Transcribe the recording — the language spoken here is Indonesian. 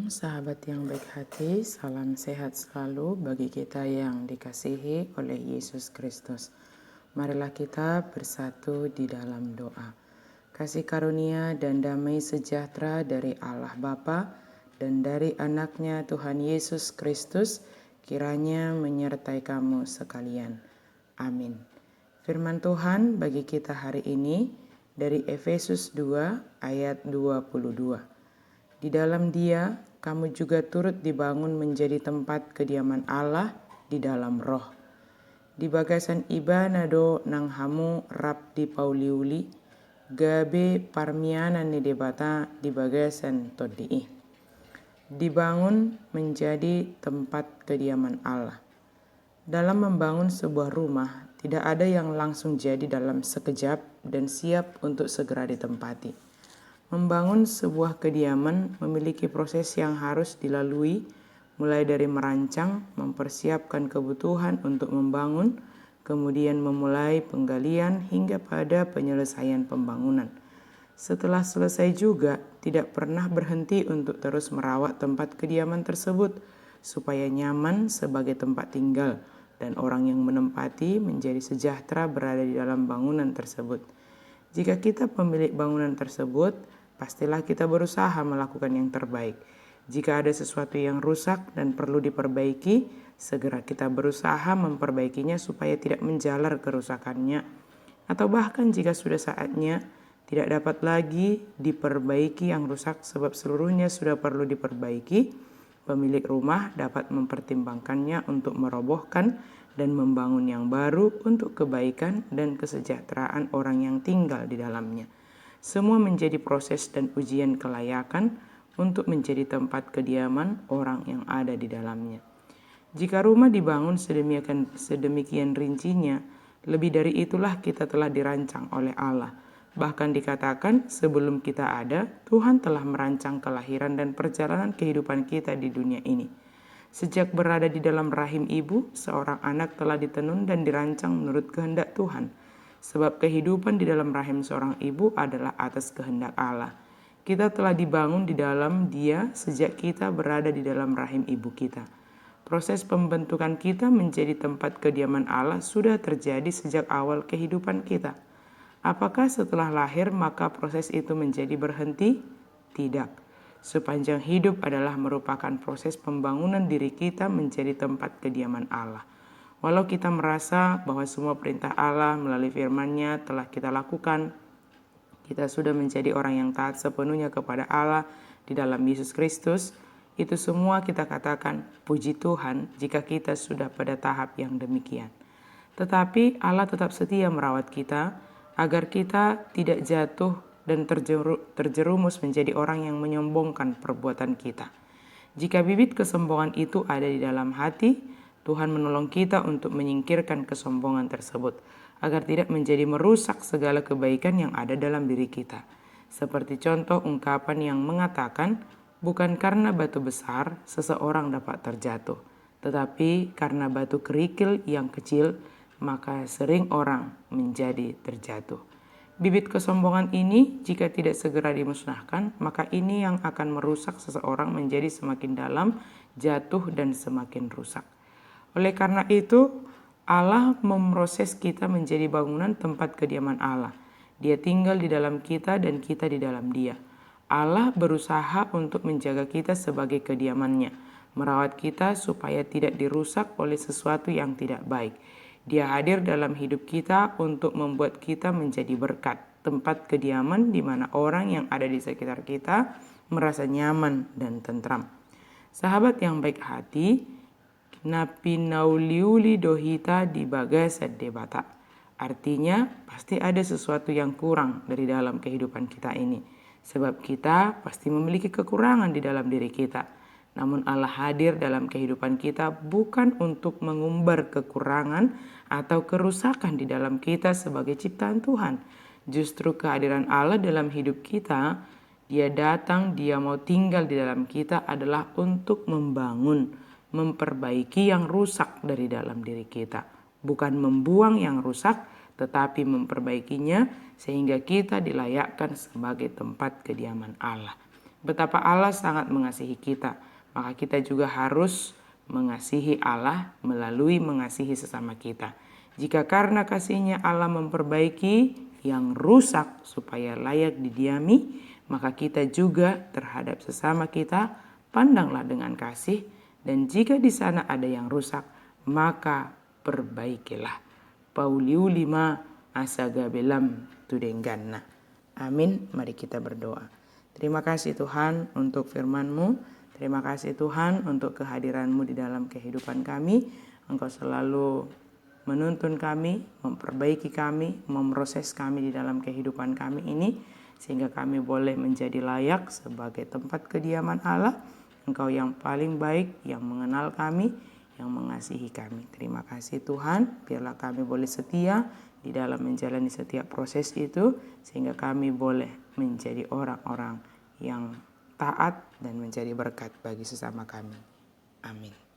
sahabat yang baik hati, salam sehat selalu bagi kita yang dikasihi oleh Yesus Kristus. Marilah kita bersatu di dalam doa. Kasih karunia dan damai sejahtera dari Allah Bapa dan dari anaknya Tuhan Yesus Kristus kiranya menyertai kamu sekalian. Amin. Firman Tuhan bagi kita hari ini dari Efesus 2 ayat 22. Di dalam Dia, kamu juga turut dibangun menjadi tempat kediaman Allah di dalam roh. Di bagasan iba nado nang hamu rap di pauliuli, gabe parmiana ni debata di bagasan todii. Dibangun menjadi tempat kediaman Allah. Dalam membangun sebuah rumah, tidak ada yang langsung jadi dalam sekejap dan siap untuk segera ditempati. Membangun sebuah kediaman memiliki proses yang harus dilalui, mulai dari merancang, mempersiapkan kebutuhan untuk membangun, kemudian memulai penggalian hingga pada penyelesaian pembangunan. Setelah selesai juga, tidak pernah berhenti untuk terus merawat tempat kediaman tersebut, supaya nyaman sebagai tempat tinggal, dan orang yang menempati menjadi sejahtera berada di dalam bangunan tersebut. Jika kita pemilik bangunan tersebut, pastilah kita berusaha melakukan yang terbaik. Jika ada sesuatu yang rusak dan perlu diperbaiki, segera kita berusaha memperbaikinya supaya tidak menjalar kerusakannya. Atau bahkan jika sudah saatnya, tidak dapat lagi diperbaiki yang rusak sebab seluruhnya sudah perlu diperbaiki, pemilik rumah dapat mempertimbangkannya untuk merobohkan dan membangun yang baru untuk kebaikan dan kesejahteraan orang yang tinggal di dalamnya. Semua menjadi proses dan ujian kelayakan untuk menjadi tempat kediaman orang yang ada di dalamnya. Jika rumah dibangun sedemikian rincinya, lebih dari itulah kita telah dirancang oleh Allah. Bahkan dikatakan sebelum kita ada, Tuhan telah merancang kelahiran dan perjalanan kehidupan kita di dunia ini. Sejak berada di dalam rahim ibu, seorang anak telah ditenun dan dirancang menurut kehendak Tuhan. Sebab kehidupan di dalam rahim seorang ibu adalah atas kehendak Allah. Kita telah dibangun di dalam Dia sejak kita berada di dalam rahim ibu kita. Proses pembentukan kita menjadi tempat kediaman Allah sudah terjadi sejak awal kehidupan kita. Apakah setelah lahir maka proses itu menjadi berhenti? Tidak. Sepanjang hidup adalah merupakan proses pembangunan diri kita menjadi tempat kediaman Allah. Walau kita merasa bahwa semua perintah Allah melalui firman-Nya telah kita lakukan, kita sudah menjadi orang yang taat sepenuhnya kepada Allah di dalam Yesus Kristus, itu semua kita katakan puji Tuhan jika kita sudah pada tahap yang demikian. Tetapi Allah tetap setia merawat kita agar kita tidak jatuh dan terjerumus menjadi orang yang menyombongkan perbuatan kita. Jika bibit kesombongan itu ada di dalam hati, Tuhan menolong kita untuk menyingkirkan kesombongan tersebut, agar tidak menjadi merusak segala kebaikan yang ada dalam diri kita. Seperti contoh ungkapan yang mengatakan, bukan karena batu besar seseorang dapat terjatuh, tetapi karena batu kerikil yang kecil, maka sering orang menjadi terjatuh. Bibit kesombongan ini jika tidak segera dimusnahkan, maka ini yang akan merusak seseorang menjadi semakin dalam, jatuh dan semakin rusak. Oleh karena itu, Allah memproses kita menjadi bangunan tempat kediaman Allah. Dia tinggal di dalam kita dan kita di dalam Dia. Allah berusaha untuk menjaga kita sebagai kediamannya, merawat kita supaya tidak dirusak oleh sesuatu yang tidak baik. Dia hadir dalam hidup kita untuk membuat kita menjadi berkat, tempat kediaman di mana orang yang ada di sekitar kita merasa nyaman dan tentram. Sahabat yang baik hati, napinauliuli dohita di bagasa debata. Artinya pasti ada sesuatu yang kurang dari dalam kehidupan kita ini. Sebab kita pasti memiliki kekurangan di dalam diri kita. Namun Allah hadir dalam kehidupan kita bukan untuk mengumbar kekurangan atau kerusakan di dalam kita sebagai ciptaan Tuhan. Justru kehadiran Allah dalam hidup kita, Dia datang, Dia mau tinggal di dalam kita adalah untuk memperbaiki yang rusak dari dalam diri kita. Bukan membuang yang rusak, tetapi memperbaikinya sehingga kita dilayakkan sebagai tempat kediaman Allah. betapa Allah sangat mengasihi kita, maka kita juga harus mengasihi Allah melalui mengasihi sesama kita. Jika karena kasih-Nya Allah memperbaiki yang rusak supaya layak didiami, maka kita juga terhadap sesama kita pandanglah dengan kasih, dan jika di sana ada yang rusak, maka perbaikilah. Pauliu 5 asaga belam tudengganna. Amin. Mari kita berdoa. Terima kasih Tuhan untuk firman-Mu. Terima kasih Tuhan untuk kehadiran-Mu di dalam kehidupan kami. Engkau selalu menuntun kami, memperbaiki kami, memproses kami di dalam kehidupan kami ini, sehingga kami boleh menjadi layak sebagai tempat kediaman Allah. Engkau yang paling baik, yang mengenal kami, yang mengasihi kami. Terima kasih Tuhan, biarlah kami boleh setia di dalam menjalani setiap proses itu, sehingga kami boleh menjadi orang-orang yang taat dan menjadi berkat bagi sesama kami. Amin.